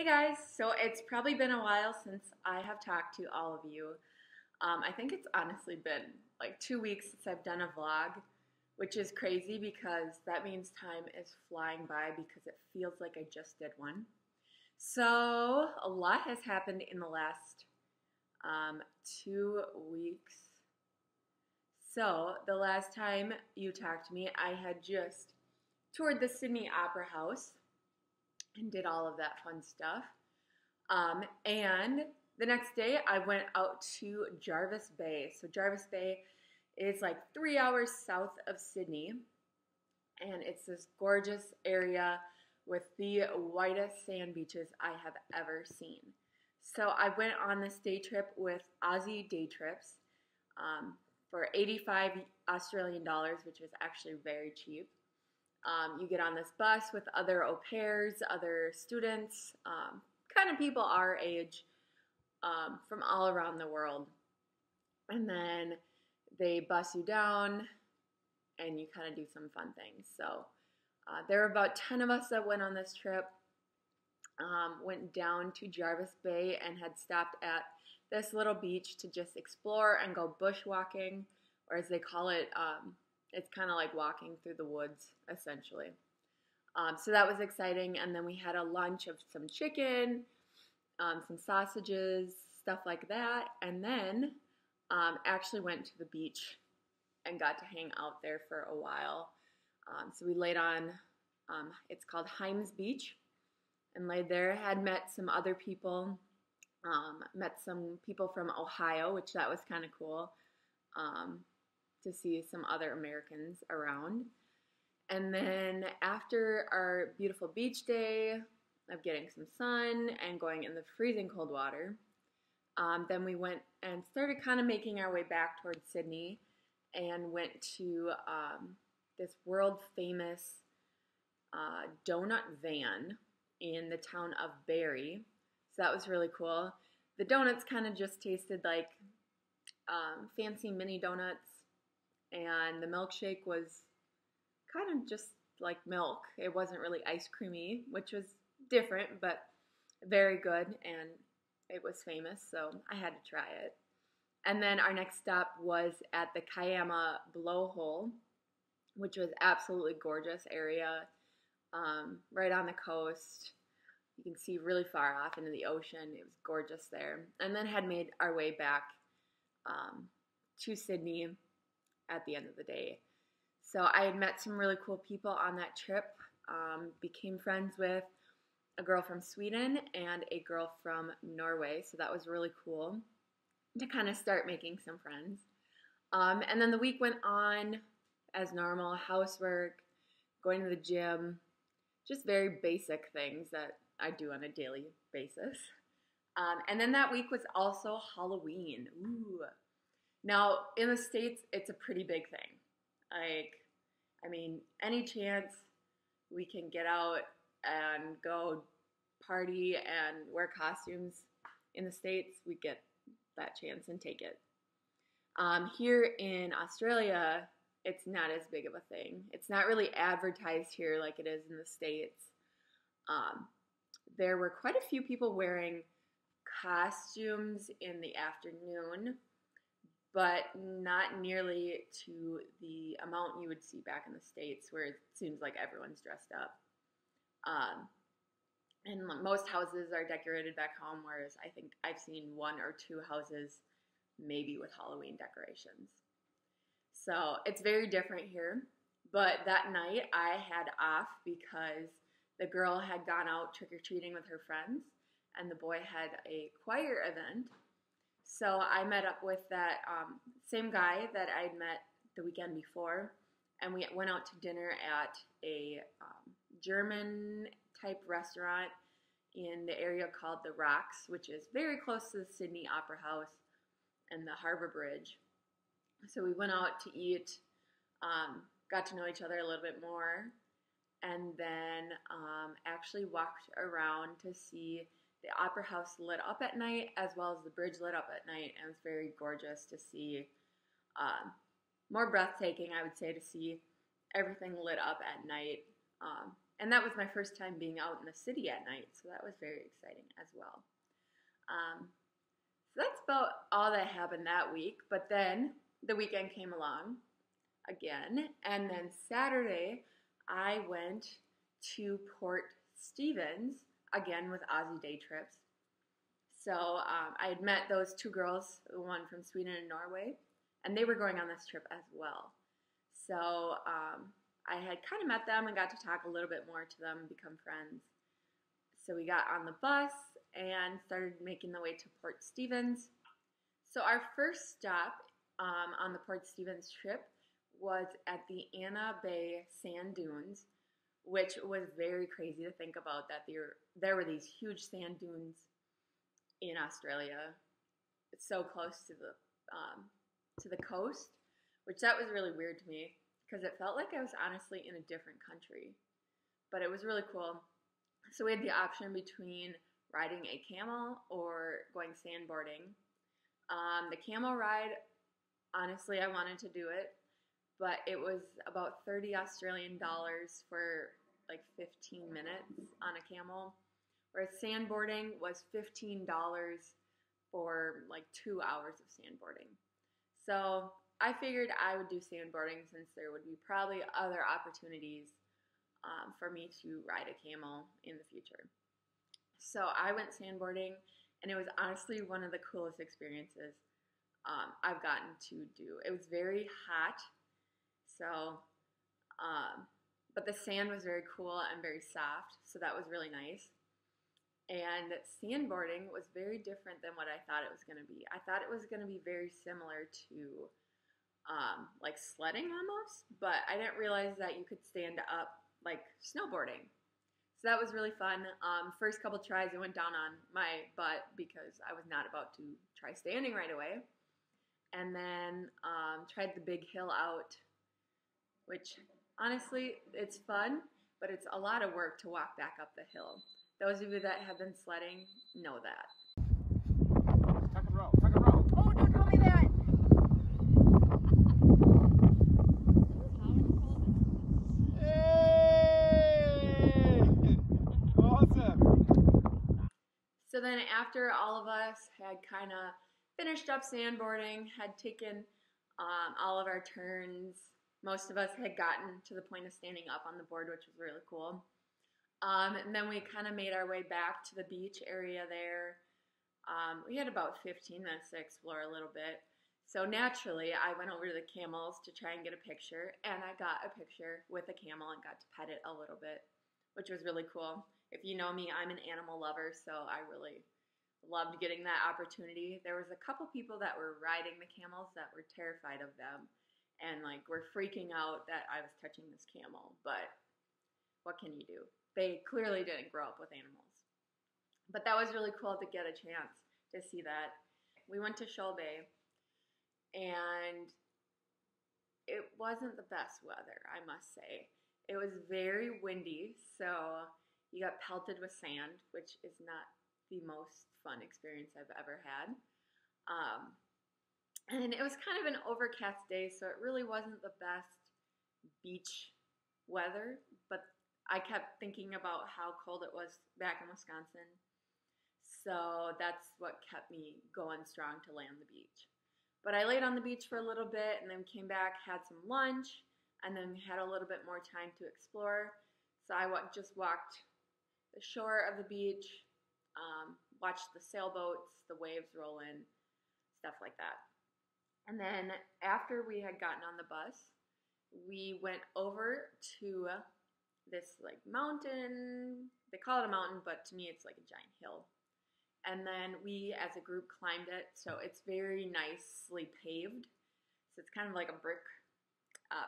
Hey guys, so it's probably been a while since I have talked to all of you. I think it's honestly been like 2 weeks since I've done a vlog, which is crazy because that means time is flying by because it feels like I just did one. So a lot has happened in the last 2 weeks. So the last time you talked to me, I had just toured the Sydney Opera House and did all of that fun stuff. And the next day, I went out to Jervis Bay. So Jervis Bay is like 3 hours south of Sydney, and it's this gorgeous area with the whitest sand beaches I have ever seen. So I went on this day trip with Aussie Day Trips for 85 Australian dollars, which was actually very cheap. You get on this bus with other au pairs, other students, kind of people our age from all around the world. And then they bus you down and you kind of do some fun things. So there were about 10 of us that went on this trip, went down to Jervis Bay and had stopped at this little beach to just explore and go bushwalking, or as they call it, it's kind of like walking through the woods, essentially. So that was exciting. And then we had a lunch of some chicken, some sausages, stuff like that. And then actually went to the beach and got to hang out there for a while. So we laid on, it's called Hymes Beach, and laid there. Had met some other people, met some people from Ohio, which that was kind of cool. To see some other Americans around. And then after our beautiful beach day of getting some sun and going in the freezing cold water, then we went and started kind of making our way back towards Sydney and went to this world famous donut van in the town of Barrie. So that was really cool. The donuts kind of just tasted like fancy mini donuts, and the milkshake was kind of just like milk. It wasn't really ice creamy, which was different, but very good, and it was famous, so I had to try it. And then our next stop was at the Kiama Blowhole, which was absolutely gorgeous area, right on the coast. You can see really far off into the ocean. It was gorgeous there. And then had made our way back to Sydney at the end of the day. So I had met some really cool people on that trip, became friends with a girl from Sweden and a girl from Norway, so that was really cool to kind of start making some friends. And then the week went on as normal, housework, going to the gym, just very basic things that I do on a daily basis. And then that week was also Halloween. Ooh. Now, in the States, it's a pretty big thing. Any chance we can get out and go party and wear costumes in the States, we get that chance and take it. Here in Australia, it's not as big of a thing. It's not really advertised here like it is in the States. There were quite a few people wearing costumes in the afternoon, but not nearly to the amount you would see back in the States, where it seems like everyone's dressed up. And most houses are decorated back home, whereas I think I've seen one or two houses maybe with Halloween decorations. So it's very different here. But that night I had off because the girl had gone out trick-or-treating with her friends, and the boy had a choir event. So I met up with that same guy that I'd met the weekend before, and we went out to dinner at a German-type restaurant in the area called The Rocks, which is very close to the Sydney Opera House and the Harbour Bridge. So we went out to eat, got to know each other a little bit more, and then actually walked around to see the Opera House lit up at night, as well as the bridge lit up at night, and it was very gorgeous to see. More breathtaking, I would say, to see everything lit up at night And that was my first time being out in the city at night, so that was very exciting as well. So that's about all that happened that week. But then the weekend came along again, and then Saturday I went to Port Stevens again with Aussie Day Trips. So I had met those two girls, the one from Sweden and Norway, and they were going on this trip as well. So I had kind of met them and got to talk a little bit more to them and become friends. So we got on the bus and started making the way to Port Stevens. So our first stop on the Port Stevens trip was at the Anna Bay Sand Dunes, which was very crazy to think about that there were these huge sand dunes in Australia, so close to the coast, which that was really weird to me because it felt like I was honestly in a different country, but it was really cool. So we had the option between riding a camel or going sandboarding. The camel ride, honestly, I wanted to do it, but it was about 30 Australian dollars for like 15 minutes on a camel, whereas sandboarding was $15 for like 2 hours of sandboarding. So I figured I would do sandboarding since there would be probably other opportunities for me to ride a camel in the future. So I went sandboarding, and it was honestly one of the coolest experiences I've gotten to do. It was very hot, so but the sand was very cool and very soft, so that was really nice. And sandboarding was very different than what I thought it was going to be. I thought it was going to be very similar to like sledding almost, but I didn't realize that you could stand up like snowboarding. So that was really fun. First couple tries, I went down on my butt because I was not about to try standing right away. And then tried the big hill out, which honestly, it's fun, but it's a lot of work to walk back up the hill. Those of you that have been sledding know that. Tuck and roll, tuck and roll. Oh, don't tell me that. Hey! Awesome. So then after all of us had kind of finished up sandboarding, had taken all of our turns, most of us had gotten to the point of standing up on the board, which was really cool. And then we kind of made our way back to the beach area there. We had about 15 minutes to explore a little bit. So naturally, I went over to the camels to try and get a picture, and I got a picture with a camel and got to pet it a little bit, which was really cool. If you know me, I'm an animal lover, so I really loved getting that opportunity. There was a couple people that were riding the camels that were terrified of them and like were freaking out that I was touching this camel, but what can you do? They clearly didn't grow up with animals. But that was really cool to get a chance to see that. We went to Shoal Bay, and it wasn't the best weather, I must say. It was very windy, so you got pelted with sand, which is not the most fun experience I've ever had. And it was kind of an overcast day, so it really wasn't the best beach weather, but I kept thinking about how cold it was back in Wisconsin. So that's what kept me going strong to lay on the beach. But I laid on the beach for a little bit and then came back, had some lunch, and then had a little bit more time to explore. So I just walked the shore of the beach, watched the sailboats, the waves roll in, stuff like that. And then after we had gotten on the bus, we went over to this like mountain. They call it a mountain, but to me it's like a giant hill. And then we as a group climbed it, so it's very nicely paved. So it's kind of like a brick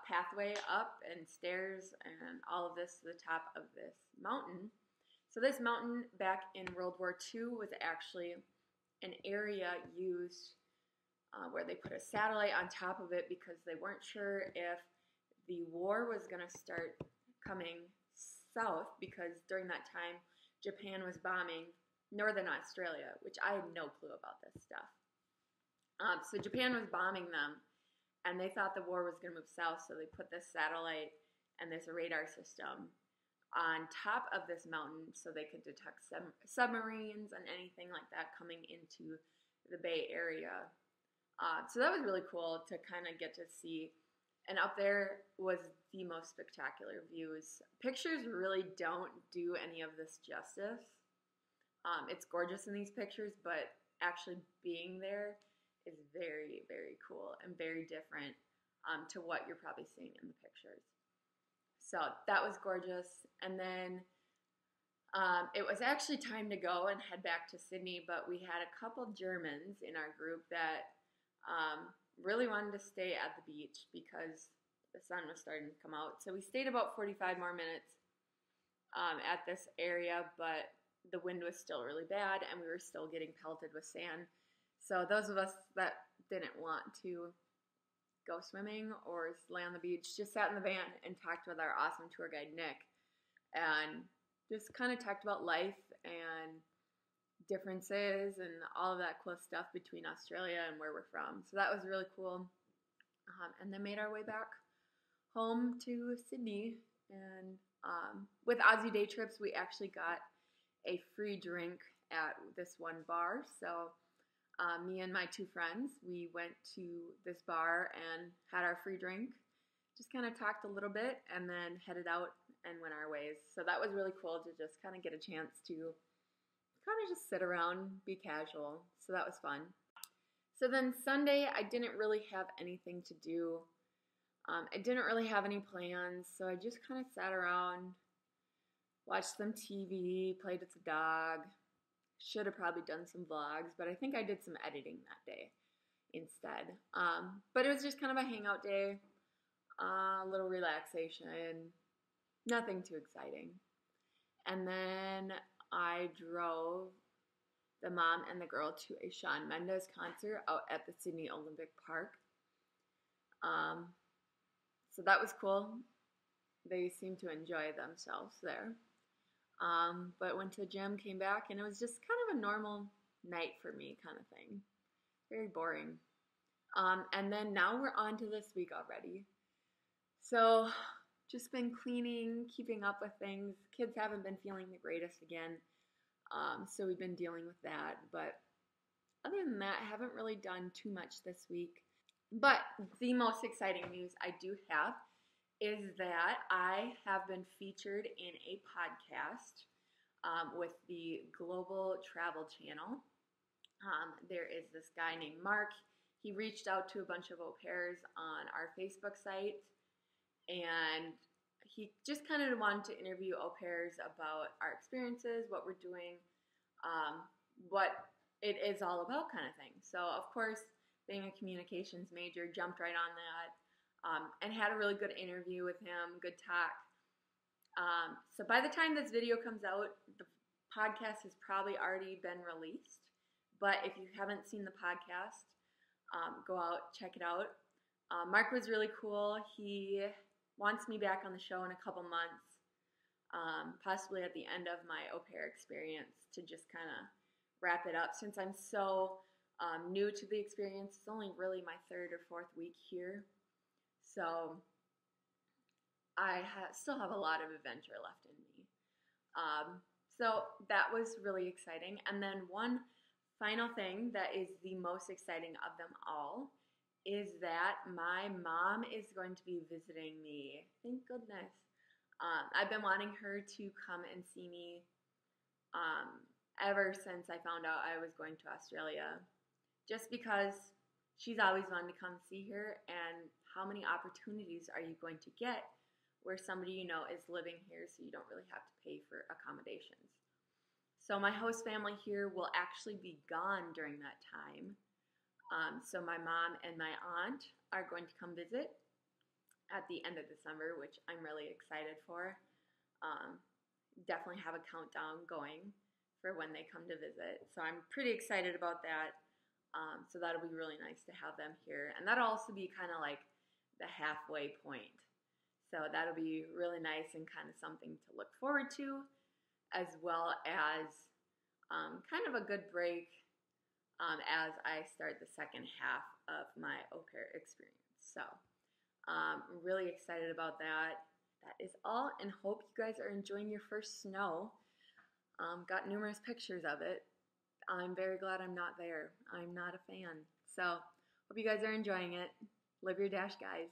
pathway up and stairs and all of this to the top of this mountain. So this mountain back in World War II was actually an area used where they put a satellite on top of it because they weren't sure if the war was going to start coming south, because during that time Japan was bombing northern Australia, which I had no clue about this stuff. So Japan was bombing them, and they thought the war was going to move south, so they put this satellite and this radar system on top of this mountain so they could detect submarines and anything like that coming into the Bay Area. So that was really cool to kind of get to see. And up there was the most spectacular views. Pictures really don't do any of this justice. It's gorgeous in these pictures, but actually being there is very, very cool and very different to what you're probably seeing in the pictures. So that was gorgeous. And then it was actually time to go and head back to Sydney, but we had a couple Germans in our group that really wanted to stay at the beach because the sun was starting to come out. So we stayed about 45 more minutes at this area, but the wind was still really bad and we were still getting pelted with sand. So those of us that didn't want to go swimming or lay on the beach just sat in the van and talked with our awesome tour guide, Nick, and just kind of talked about life and differences and all of that cool stuff between Australia and where we're from. So that was really cool. And then made our way back home to Sydney. And with Aussie Day Trips, we actually got a free drink at this one bar. So me and my two friends, we went to this bar and had our free drink. Just kind of talked a little bit and then headed out and went our ways. So that was really cool to just kind of get a chance to kind of just sit around, be casual. So that was fun. So then Sunday, I didn't really have anything to do. I didn't really have any plans, so I just kind of sat around, watched some TV, played with the dog. Should have probably done some vlogs, but I think I did some editing that day instead. But it was just kind of a hangout day, a little relaxation, nothing too exciting. And then I drove the mom and the girl to a Shawn Mendes concert out at the Sydney Olympic Park. So that was cool. They seemed to enjoy themselves there. But went to the gym, came back, and it was just kind of a normal night for me kind of thing. Very boring. And then now we're on to this week already. So just been cleaning, keeping up with things. Kids haven't been feeling the greatest again. So we've been dealing with that. But other than that, I haven't really done too much this week. But the most exciting news I do have is that I have been featured in a podcast with the Global Travel Channel. There is this guy named Mark. He reached out to a bunch of au pairs on our Facebook site, and he just kind of wanted to interview au pairs about our experiences, what we're doing, what it is all about kind of thing. So, of course, being a communications major, jumped right on that. And had a really good interview with him, good talk. So by the time this video comes out, the podcast has probably already been released. But if you haven't seen the podcast, go out, check it out. Mark was really cool. He wants me back on the show in a couple months, possibly at the end of my au pair experience, to just kind of wrap it up. Since I'm so new to the experience, it's only really my third or fourth week here. So I still have a lot of adventure left in me. So that was really exciting. And then one final thing that is the most exciting of them all is that my mom is going to be visiting me. Thank goodness. I've been wanting her to come and see me ever since I found out I was going to Australia. Just because she's always wanted to come see her, and how many opportunities are you going to get where somebody you know is living here so you don't really have to pay for accommodations. So my host family here will actually be gone during that time. So my mom and my aunt are going to come visit at the end of December, which I'm really excited for. Definitely have a countdown going for when they come to visit. So I'm pretty excited about that. So that'll be really nice to have them here. And that'll also be kind of like the halfway point. So that'll be really nice and kind of something to look forward to, as well as kind of a good break as I start the second half of my au pair experience. So I'm really excited about that. that is all, and hope you guys are enjoying your first snow. Got numerous pictures of it. I'm very glad I'm not there. I'm not a fan. So, hope you guys are enjoying it. Live your dash, guys.